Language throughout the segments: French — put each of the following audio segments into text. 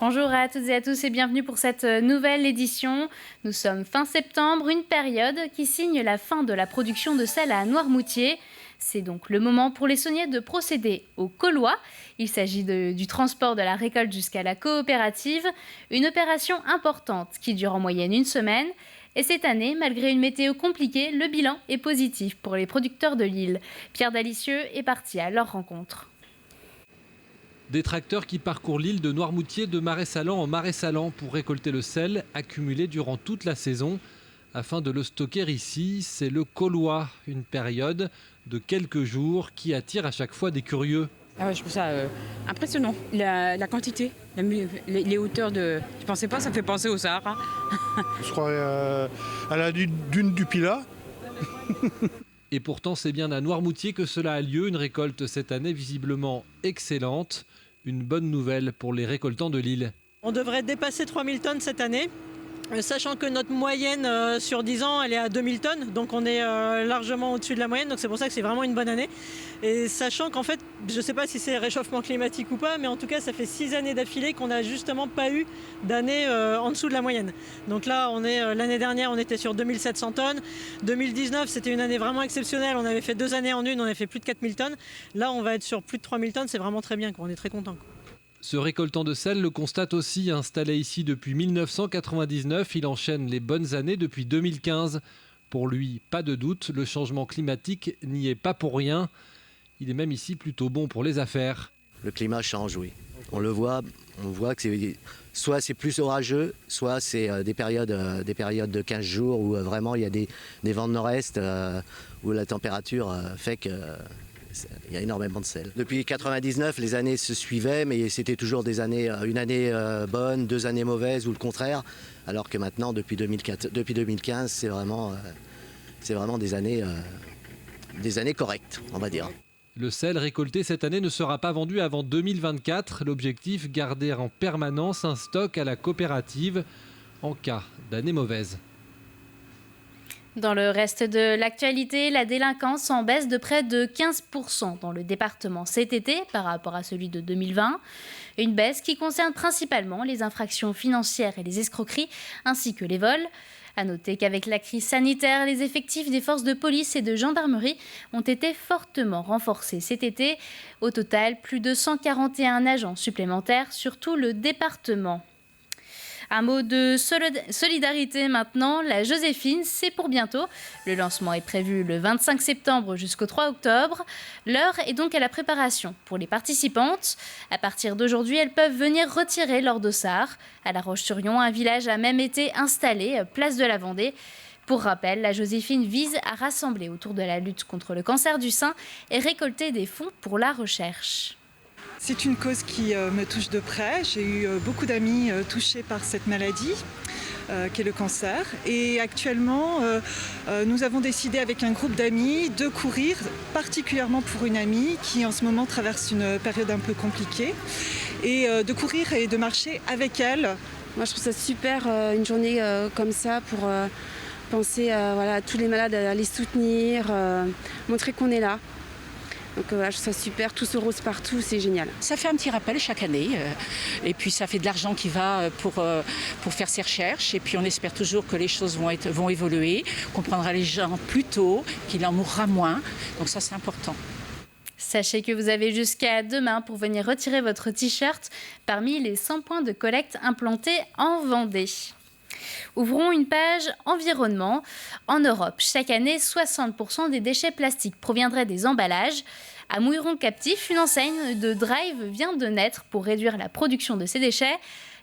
Bonjour à toutes et à tous et bienvenue pour cette nouvelle édition. Nous sommes fin septembre, une période qui signe la fin de la production de sel à Noirmoutier. C'est donc le moment pour les sauniers de procéder au collois. Il s'agit du transport de la récolte jusqu'à la coopérative, une opération importante qui dure en moyenne une semaine. Et cette année, malgré une météo compliquée, le bilan est positif pour les producteurs de l'île. Pierre Dalicieux est parti à leur rencontre. Des tracteurs qui parcourent l'île de Noirmoutier de Marais-Salan en Marais-Salan pour récolter le sel accumulé durant toute la saison. Afin de le stocker ici, c'est le collois, une période de quelques jours qui attire à chaque fois des curieux. Ah ouais, je trouve ça impressionnant, la quantité, les hauteurs de... Je pensais pas, ça fait penser au Sahara. Je crois à la dune du Pilat. Et pourtant, c'est bien à Noirmoutier que cela a lieu, une récolte cette année visiblement excellente. Une bonne nouvelle pour les récoltants de l'île. On devrait dépasser 3000 tonnes cette année, sachant que notre moyenne sur 10 ans, elle est à 2000 tonnes. Donc on est largement au-dessus de la moyenne, donc c'est pour ça que c'est vraiment une bonne année. Et sachant qu'en fait, je ne sais pas si c'est réchauffement climatique ou pas, mais en tout cas, ça fait 6 années d'affilée qu'on n'a justement pas eu d'année en dessous de la moyenne. Donc là, l'année dernière, on était sur 2700 tonnes. 2019, c'était une année vraiment exceptionnelle. On avait fait 2 années en une, on avait fait plus de 4000 tonnes. Là, on va être sur plus de 3000 tonnes. C'est vraiment très bien, on est très contents. Ce récoltant de sel le constate aussi, installé ici depuis 1999. Il enchaîne les bonnes années depuis 2015. Pour lui, pas de doute, le changement climatique n'y est pas pour rien. Il est même ici plutôt bon pour les affaires. Le climat change, oui. On le voit, on voit que soit c'est plus orageux, soit c'est des périodes de 15 jours où vraiment il y a des vents de nord-est, où la température fait que... Il y a énormément de sel. Depuis 1999, les années se suivaient, mais c'était toujours une année bonne, 2 années mauvaises ou le contraire. Alors que maintenant, depuis 2015, c'est vraiment des années correctes, on va dire. Le sel récolté cette année ne sera pas vendu avant 2024. L'objectif, garder en permanence un stock à la coopérative en cas d'année mauvaise. Dans le reste de l'actualité, la délinquance en baisse de près de 15% dans le département cet été par rapport à celui de 2020. Une baisse qui concerne principalement les infractions financières et les escroqueries, ainsi que les vols. À noter qu'avec la crise sanitaire, les effectifs des forces de police et de gendarmerie ont été fortement renforcés cet été. Au total, plus de 141 agents supplémentaires sur tout le département. Un mot de solidarité maintenant, la Joséphine, c'est pour bientôt. Le lancement est prévu le 25 septembre jusqu'au 3 octobre. L'heure est donc à la préparation pour les participantes. À partir d'aujourd'hui, elles peuvent venir retirer leur dossard. À La Roche-sur-Yon, un village a même été installé, place de la Vendée. Pour rappel, la Joséphine vise à rassembler autour de la lutte contre le cancer du sein et récolter des fonds pour la recherche. C'est une cause qui me touche de près. J'ai eu beaucoup d'amis touchés par cette maladie, qui est le cancer. Et actuellement, nous avons décidé avec un groupe d'amis de courir, particulièrement pour une amie qui en ce moment traverse une période un peu compliquée, et de courir et de marcher avec elle. Moi, je trouve ça super, une journée comme ça pour penser à tous les malades, à les soutenir, montrer qu'on est là. Donc je trouve ça super, tout ce rose partout, c'est génial. Ça fait un petit rappel chaque année et puis ça fait de l'argent qui va pour faire ces recherches et puis on espère toujours que les choses vont évoluer, qu'on prendra les gens plus tôt, qu'il en mourra moins, donc ça c'est important. Sachez que vous avez jusqu'à demain pour venir retirer votre t-shirt parmi les 100 points de collecte implantés en Vendée. Ouvrons une page environnement. En Europe, chaque année, 60% des déchets plastiques proviendraient des emballages. À Mouilleron-Captif, une enseigne de Drive vient de naître pour réduire la production de ces déchets.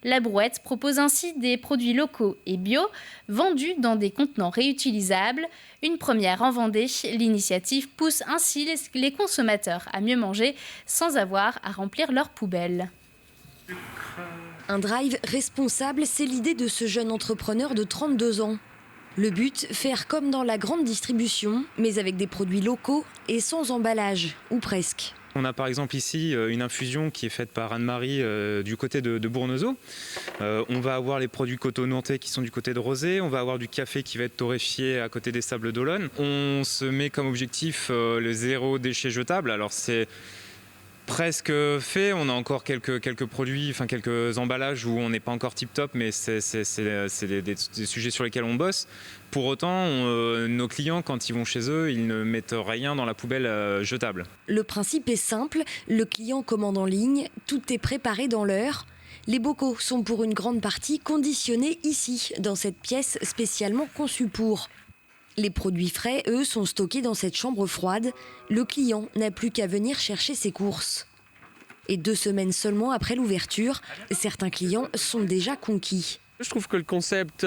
La Brouette propose ainsi des produits locaux et bio vendus dans des contenants réutilisables. Une première en Vendée, l'initiative pousse ainsi les consommateurs à mieux manger sans avoir à remplir leurs poubelles. Un drive responsable, c'est l'idée de ce jeune entrepreneur de 32 ans. Le but, faire comme dans la grande distribution, mais avec des produits locaux et sans emballage, ou presque. On a par exemple ici une infusion qui est faite par Anne-Marie du côté de Bournezeau. On va avoir les produits cotonneautés qui sont du côté de Rosé. On va avoir du café qui va être torréfié à côté des Sables d'Olonne. On se met comme objectif le 0 déchet jetable. Alors c'est presque fait, on a encore quelques produits, enfin quelques emballages où on n'est pas encore tip top, mais c'est des sujets sur lesquels on bosse. Pour autant, nos clients, quand ils vont chez eux, ils ne mettent rien dans la poubelle jetable. Le principe est simple, le client commande en ligne, tout est préparé dans l'heure. Les bocaux sont pour une grande partie conditionnés ici, dans cette pièce spécialement conçue pour. Les produits frais, eux, sont stockés dans cette chambre froide. Le client n'a plus qu'à venir chercher ses courses. Et 2 semaines seulement après l'ouverture, certains clients sont déjà conquis. Je trouve que le concept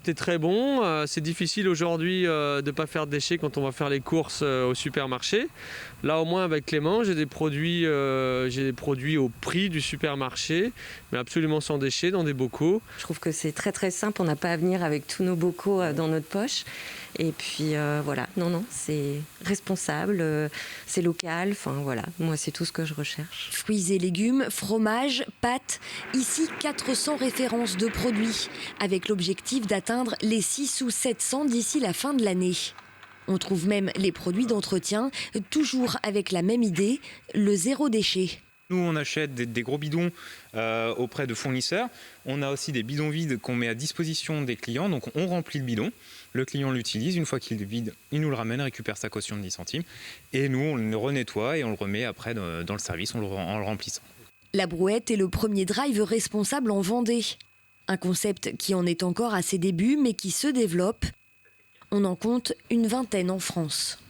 est très bon. C'est difficile aujourd'hui de ne pas faire de déchets quand on va faire les courses au supermarché. Là, au moins, avec Clément, j'ai des produits au prix du supermarché, mais absolument sans déchets, dans des bocaux. Je trouve que c'est très très simple. On n'a pas à venir avec tous nos bocaux dans notre poche. Et puis voilà, non, c'est responsable, c'est local, enfin voilà, moi c'est tout ce que je recherche. Fruits et légumes, fromage, pâtes, ici 400 références de produits, avec l'objectif d'atteindre les 6 ou 700 d'ici la fin de l'année. On trouve même les produits d'entretien, toujours avec la même idée, le 0 déchet. Nous, on achète des gros bidons auprès de fournisseurs. On a aussi des bidons vides qu'on met à disposition des clients. Donc, on remplit le bidon. Le client l'utilise. Une fois qu'il est vide, il nous le ramène, récupère sa caution de 10 centimes. Et nous, on le renettoie et on le remet après dans le service en le remplissant. La Brouette est le premier drive responsable en Vendée. Un concept qui en est encore à ses débuts, mais qui se développe. On en compte une 20aine en France.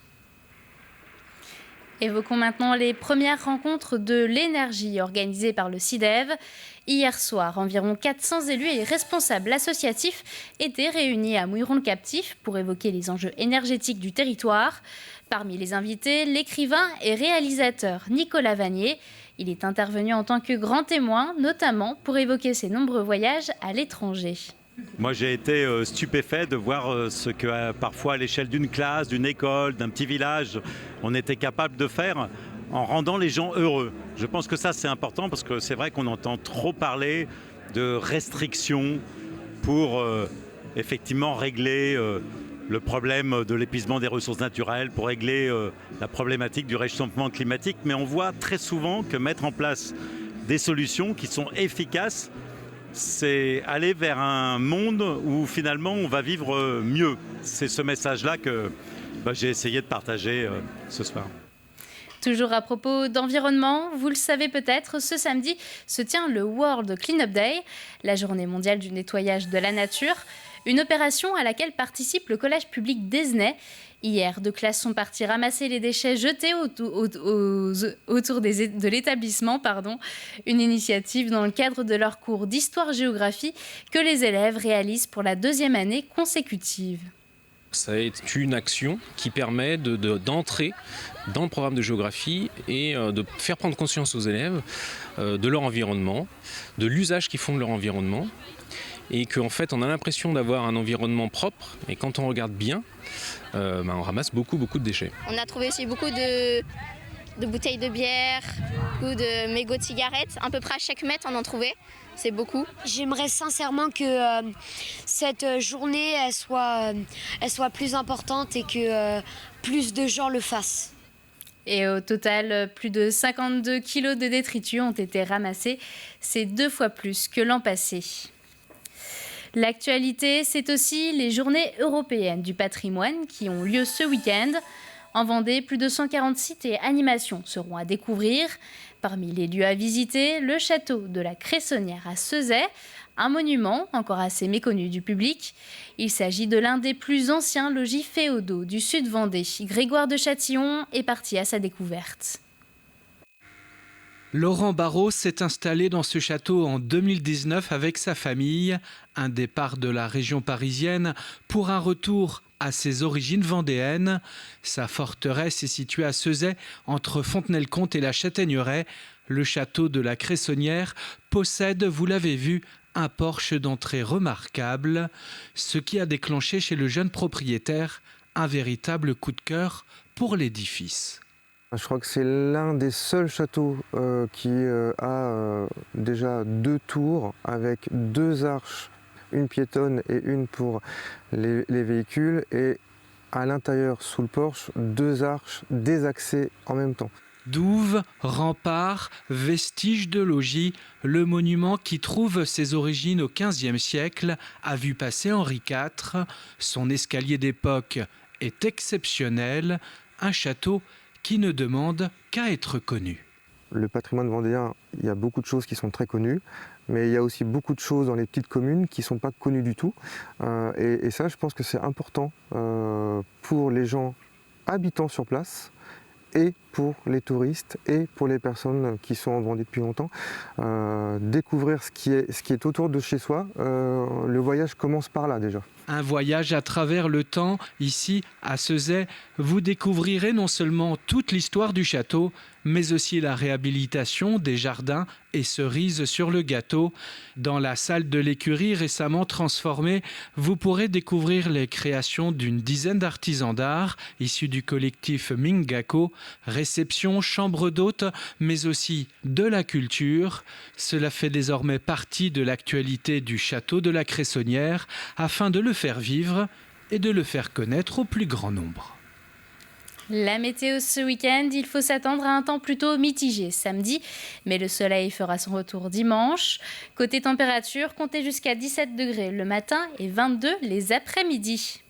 Évoquons maintenant les premières rencontres de l'énergie organisées par le CIDEV. Hier soir, environ 400 élus et responsables associatifs étaient réunis à Mouilleron-le-Captif pour évoquer les enjeux énergétiques du territoire. Parmi les invités, l'écrivain et réalisateur Nicolas Vanier. Il est intervenu en tant que grand témoin, notamment pour évoquer ses nombreux voyages à l'étranger. Moi, j'ai été stupéfait de voir ce que parfois à l'échelle d'une classe, d'une école, d'un petit village, on était capable de faire en rendant les gens heureux. Je pense que ça, c'est important parce que c'est vrai qu'on entend trop parler de restrictions pour effectivement régler le problème de l'épuisement des ressources naturelles, pour régler la problématique du réchauffement climatique. Mais on voit très souvent que mettre en place des solutions qui sont efficaces, c'est aller vers un monde où finalement on va vivre mieux. C'est ce message-là que j'ai essayé de partager ce soir. Toujours à propos d'environnement, vous le savez peut-être, ce samedi se tient le World Cleanup Day, la journée mondiale du nettoyage de la nature, une opération à laquelle participe le collège public d'Esnay. Hier, 2 classes sont parties ramasser les déchets jetés autour de l'établissement. Une initiative dans le cadre de leur cours d'histoire-géographie que les élèves réalisent pour la 2e année consécutive. C'est une action qui permet d'entrer dans le programme de géographie et de faire prendre conscience aux élèves de leur environnement, de l'usage qu'ils font de leur environnement. Et qu'en fait, on a l'impression d'avoir un environnement propre. Et quand on regarde bien, on ramasse beaucoup de déchets. On a trouvé aussi beaucoup de bouteilles de bière, beaucoup de mégots de cigarettes. À peu près à chaque mètre, on en trouvait. C'est beaucoup. J'aimerais sincèrement que cette journée elle soit plus importante et que plus de gens le fassent. Et au total, plus de 52 kilos de détritus ont été ramassés. C'est 2 fois plus que l'an passé. L'actualité, c'est aussi les journées européennes du patrimoine qui ont lieu ce week-end. En Vendée, plus de 140 sites et animations seront à découvrir. Parmi les lieux à visiter, le château de la Cressonnière à Ceuzay, un monument encore assez méconnu du public. Il s'agit de l'un des plus anciens logis féodaux du sud Vendée. Grégoire de Châtillon est parti à sa découverte. Laurent Barrault s'est installé dans ce château en 2019 avec sa famille. Un départ de la région parisienne pour un retour à ses origines vendéennes. Sa forteresse est située à Ceuzay, entre Fontenay-le-Comte et la Châtaigneraie. Le château de la Cressonnière possède, vous l'avez vu, un porche d'entrée remarquable, ce qui a déclenché chez le jeune propriétaire un véritable coup de cœur pour l'édifice. Je crois que c'est l'un des seuls châteaux qui a déjà 2 tours avec 2 arches, une piétonne et une pour les véhicules, et à l'intérieur, sous le porche, 2 arches, des accès en même temps. Douves, remparts, vestiges de logis, le monument qui trouve ses origines au XVe siècle a vu passer Henri IV. Son escalier d'époque est exceptionnel, un château qui ne demande qu'à être connu. Le patrimoine vendéen, il y a beaucoup de choses qui sont très connues, mais il y a aussi beaucoup de choses dans les petites communes qui ne sont pas connues du tout. Et ça, je pense que c'est important pour les gens habitant sur place, et pour les touristes et pour les personnes qui sont en Vendée depuis longtemps. Découvrir ce qui est autour de chez soi, le voyage commence par là déjà. Un voyage à travers le temps, ici à Ceuzay, vous découvrirez non seulement toute l'histoire du château, mais aussi la réhabilitation des jardins et cerises sur le gâteau. Dans la salle de l'écurie récemment transformée, vous pourrez découvrir les créations d'une dizaine d'artisans d'art issus du collectif Mingako, réception, chambre d'hôtes, mais aussi de la culture. Cela fait désormais partie de l'actualité du château de la Cressonnière afin de le faire vivre et de le faire connaître au plus grand nombre. La météo ce week-end, il faut s'attendre à un temps plutôt mitigé samedi, mais le soleil fera son retour dimanche. Côté température, comptez jusqu'à 17 degrés le matin et 22 les après-midi.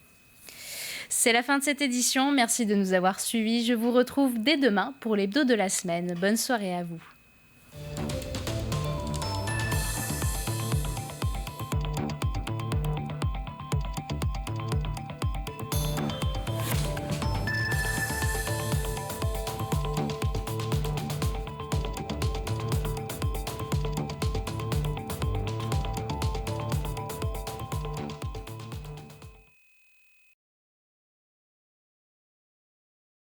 C'est la fin de cette édition, merci de nous avoir suivis. Je vous retrouve dès demain pour l'hebdo de la semaine. Bonne soirée à vous.